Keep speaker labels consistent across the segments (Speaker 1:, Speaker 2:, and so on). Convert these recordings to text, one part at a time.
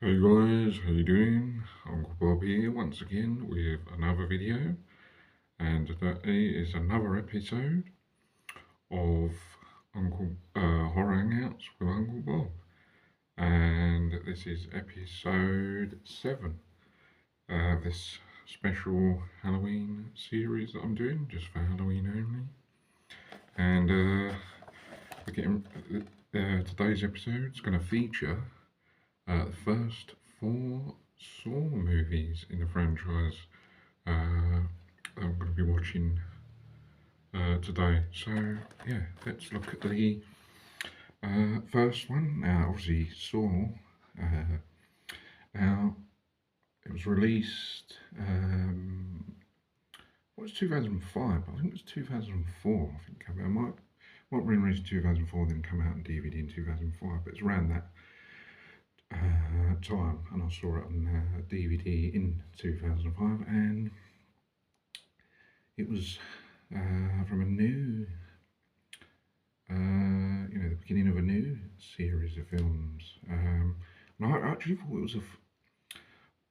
Speaker 1: Hey guys, how you doing? Uncle Bob here once again with another video, and today is another episode of Uncle Horror Hangouts with Uncle Bob, and this is episode 7 of this special Halloween series that I'm doing just for Halloween only. And we're getting today's episode is going to feature the first 4 Saw movies in the franchise I'm going to be watching today. So, yeah, let's look at the first one. Now, obviously, Saw. Now, it was released, what was 2005? I think it was 2004. I think it might have been released in 2004, then come out on DVD in 2005, but it's around that time, and I saw it on DVD in 2005, and it was from a new, the beginning of a new series of films. And I actually thought it was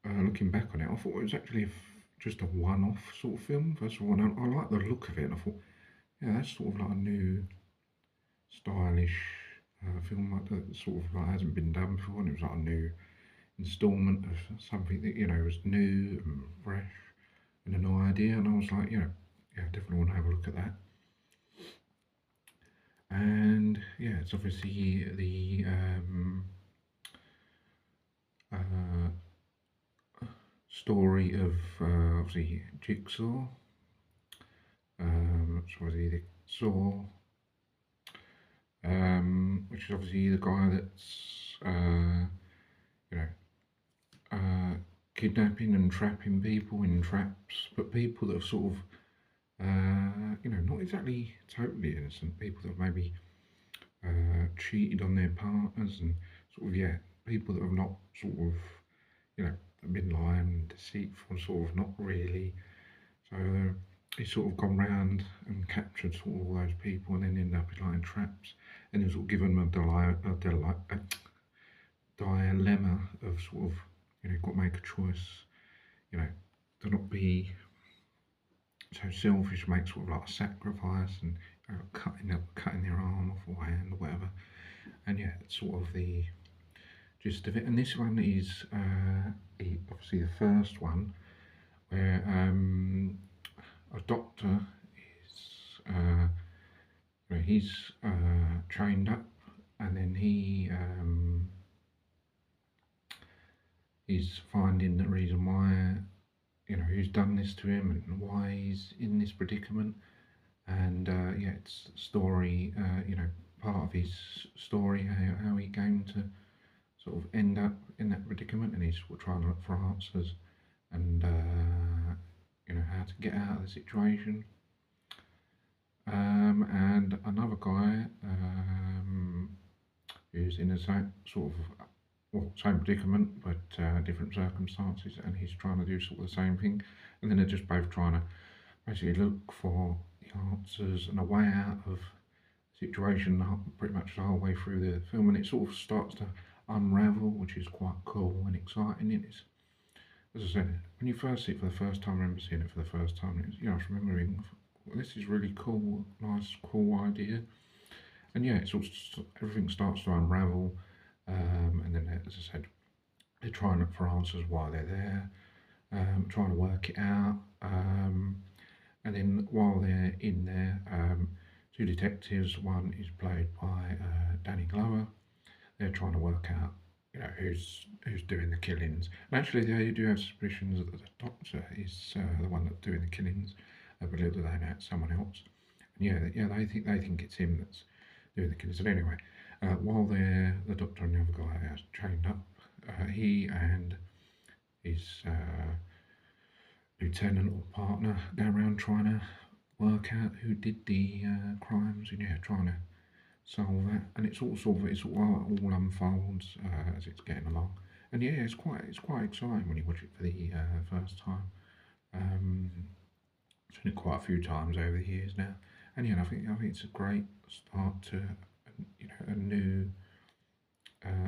Speaker 1: looking back on it, I thought it was actually just a one-off sort of film. First of all, and I like the look of it, and I thought, yeah, that's sort of like a new, stylish film like that, sort of like hasn't been done before, and it was like a new instalment of something that was new and fresh and a new idea, and I was like, yeah, definitely want to have a look at that. And yeah, it's obviously the uh, story of obviously Jigsaw, which was the Saw, which is obviously the guy that's you know kidnapping and trapping people in traps, but people that have sort of not exactly totally innocent, people that have maybe cheated on their partners, and sort of, yeah, people that have not sort of, been lying, deceitful, sort of not really. So he's sort of gone round and captured sort of all those people, and then ended up in like traps, and he's sort of given them a dilemma of sort of, got to make a choice, to not be so selfish, make sort of like a sacrifice, and cutting their arm off or hand or whatever. And yeah, it's sort of the gist of it. And this one is obviously the first one where a doctor is he's trained up, and then he's finding the reason why, who's done this to him and why he's in this predicament. And yeah, it's story, part of his story, how he came to sort of end up in that predicament, and he's sort of trying to look for answers, and how to get out of the situation. And another guy who's in the same sort of, well, same predicament, but different circumstances, and he's trying to do sort of the same thing, and then they're just both trying to basically look for the answers and a way out of the situation pretty much the whole way through the film, and it sort of starts to unravel, which is quite cool and exciting. It's, as I said, when you first see it for the first time, I remember seeing it for the first time, it's, I was remembering, well, this is really cool, nice, cool idea. And yeah, it's all, everything starts to unravel, and then, as I said, they're trying to look for answers while they're there, trying to work it out, and then while they're in there, two detectives, one is played by Danny Glover. They're trying to work out, who's doing the killings. And actually, they do have suspicions that the doctor is the one that's doing the killings, but little do they know it's someone else. And yeah, they think it's him that's doing the killings. And anyway, while the doctor and the other guy are chained up, he and his lieutenant or partner go around trying to work out who did the crimes, and yeah, trying to solve that. And it's all sort of, it's all unfolds as it's getting along. And yeah, it's quite exciting when you watch it for the first time. I've seen it quite a few times over the years now, and yeah, I think it's a great start to a new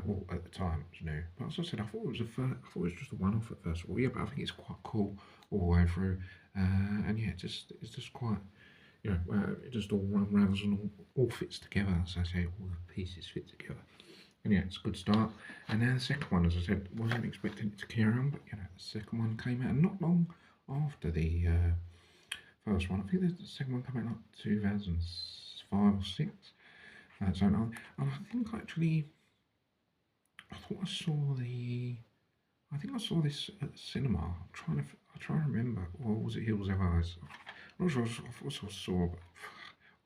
Speaker 1: Well, at the time it was new, but as I said, I thought it was I thought it was just a one-off at first of all. Yeah, but I think it's quite cool all the way through, and yeah, it's just quite, you know, it just all unravels and all fits together. As I say, all the pieces fit together, and yeah, it's a good start. And now the second one, as I said, wasn't expecting it to carry on, but you know, the second one came out not long after the first one. I think the second one came out like 2005 or six. So, and I think actually. I thought I saw the. I think I saw this at the cinema. I'm trying to remember. Or was it Hills Have Eyes? I'm not sure. I thought I saw, but I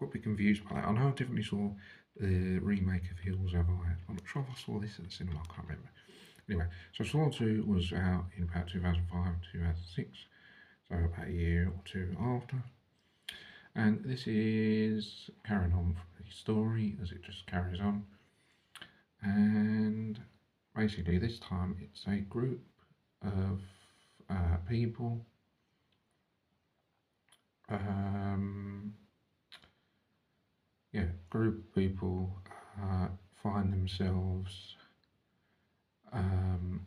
Speaker 1: got a bit confused by that. I know I definitely saw the remake of Hills Have Eyes. I'm not sure if I saw this at the cinema. I can't remember. Anyway, so Saw 2 was out in about 2005, 2006. So about a year or two after. And this is carrying on from the story as it just carries on. And basically, this time it's a group of people. Yeah, group of people find themselves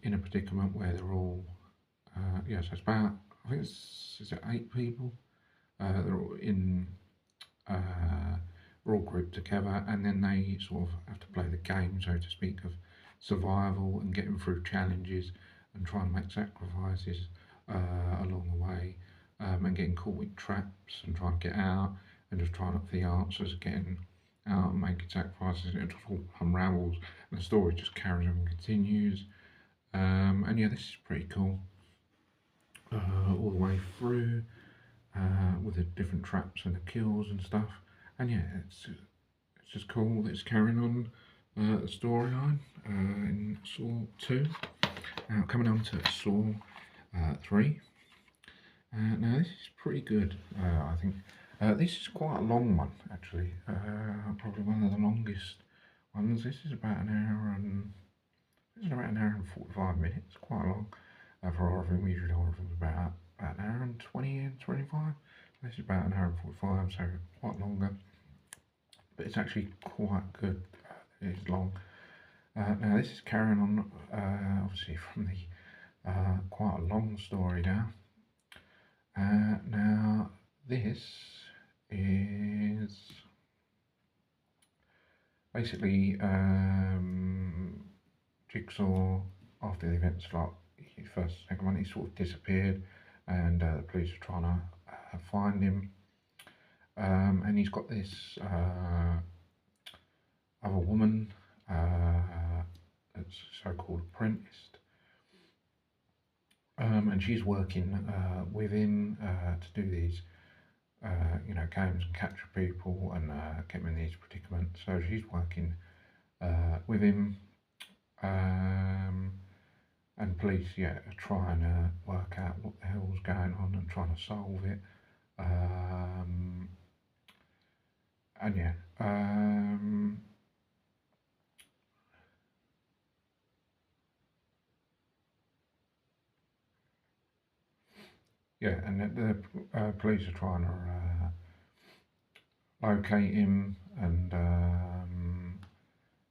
Speaker 1: in a predicament where they're all. Yeah, so it's about, I think it's, is it 8 people? They're all in. We're all grouped together, and then they sort of have to play the game, so to speak, of survival and getting through challenges and trying to make sacrifices along the way, and getting caught in traps and trying to get out, and just trying up the answers, getting out and making sacrifices, and it just all unravels, and the story just carries on and continues. And yeah, this is pretty cool all the way through with the different traps and the kills and stuff. And yeah, it's just cool that it's carrying on the storyline in Saw 2. Now coming on to Saw 3. Now this is pretty good, I think. This is quite a long one actually, probably one of the longest ones. This is about an hour and, it's about an hour and 45 minutes, quite long for horror film. Usually horror films about an hour and 20 and 25. This is about an hour and 45, so quite longer. But it's actually quite good. It is long. Now this is carrying on, obviously from the quite a long story now. Now this is basically Jigsaw, after the events like the first, second one, he sort of disappeared, and the police are trying to find him. And he's got this other woman that's so-called apprenticed, and she's working with him to do these you know, games and capture people and get them in these predicaments. So she's working with him, and police, yeah, are trying to work out what the hell's going on and trying to solve it. And yeah, yeah, and the police are trying to locate him, and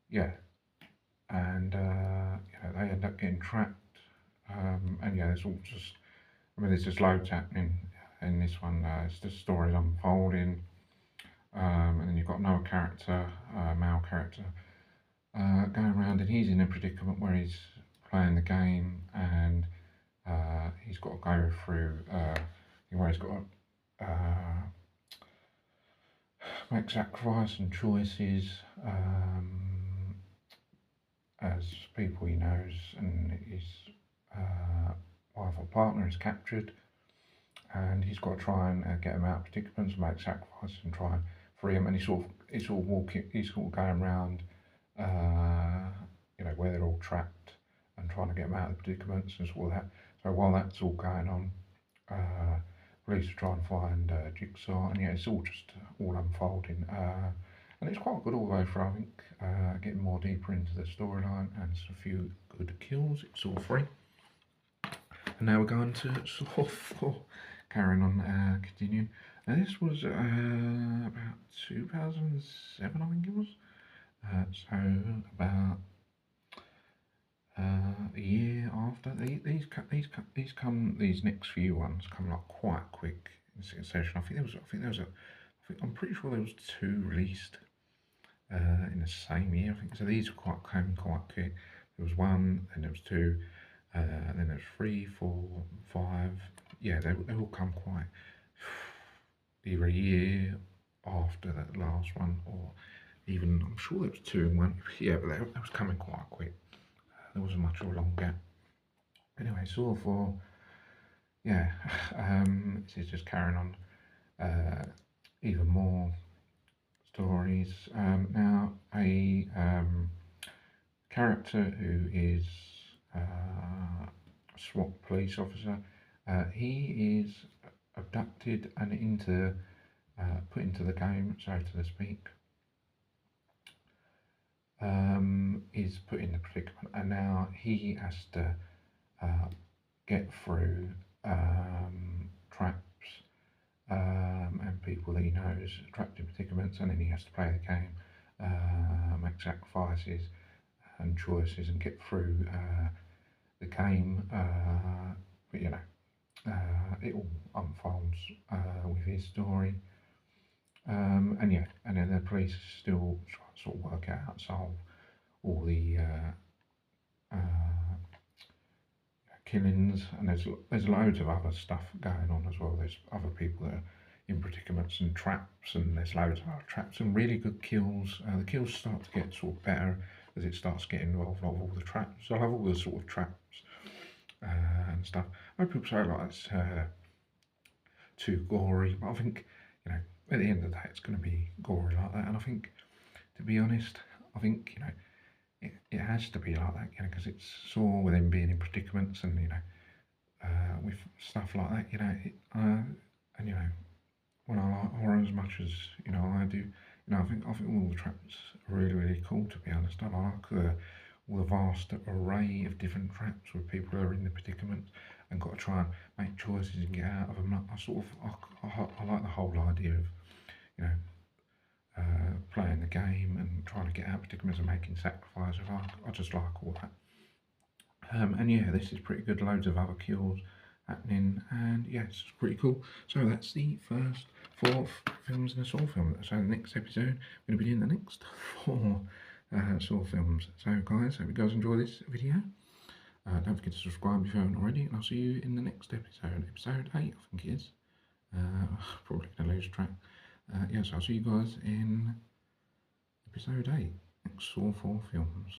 Speaker 1: yeah, and you know, they end up getting trapped, and yeah, there's all just, I mean, there's just loads happening in this one. It's just stories unfolding, and then you've got another character, male character, going around, and he's in a predicament where he's playing the game, and he's got to go through, where he's got to make sacrifice and choices as people he knows and his wife or partner is captured, and he's got to try and get him out of predicaments and make sacrifices and try and free him. And he's sort of going around, you know, where they're all trapped and trying to get them out of the predicaments and sort of that. So while that's all going on, police are trying to find Jigsaw, and yeah, it's all just all unfolding, and it's quite good all the way through. I think getting more deeper into the storyline, and a few good kills. It's Saw 3, and now we're going to Saw 4, carrying on, continuing. Now this was about 2007, I think it was. So about a year after. These next few ones come like quite quick in succession. I'm pretty sure there was 2 released in the same year. I think so. These came quite quick. There was 1, and there was 2, and then there was 3, 4, 5. Yeah, they all come quite either a year after that last one, or even I'm sure there was 2 in one. Yeah, but that was coming quite quick. There wasn't much of a long gap. Anyway, Saw 4. Yeah, this is just carrying on even more stories. Now, a character who is a SWAT police officer, he is abducted and put into the game, so to speak. Is put in the predicament, and now he has to get through traps and people that he knows trapped in predicaments, and then he has to play the game, make sacrifices and choices, and get through the game. But you know, it all unfolds with his story. And yeah, and then the police still try to sort of work out how to solve all the killings, and there's loads of other stuff going on as well. There's other people that are in predicaments and traps, and there's loads of other traps and really good kills. The kills start to get sort of better as it starts getting involved with all the traps. I love all the sort of traps and stuff. I know people say like it's too gory, but I think, you know, at the end of the day it's going to be gory like that, and I think, to be honest, I think, you know, it has to be like that, you know, because it's Saw with him being in predicaments, and you know, with stuff like that, you know, and you know, when I like horror as much as, you know, I do, you know, I think all the traps are really cool, to be honest. I like all the vast array of different traps where people are in the predicament and got to try and make choices and get out of them. I like the whole idea of, you know, playing the game and trying to get out of predicaments and making sacrifices. I just like all that. And yeah, this is pretty good. Loads of other kills happening, and yeah, it's pretty cool. So that's the first 4 films in a Saw film. So the next episode, we're going to be doing the next 4 Saw films. So guys, hope you guys enjoy this video. Don't forget to subscribe if you haven't already, and I'll see you in the next episode. Episode 8, I think it is. Probably going to lose track. Yes, I'll see you guys in episode 8, next Saw 4 films.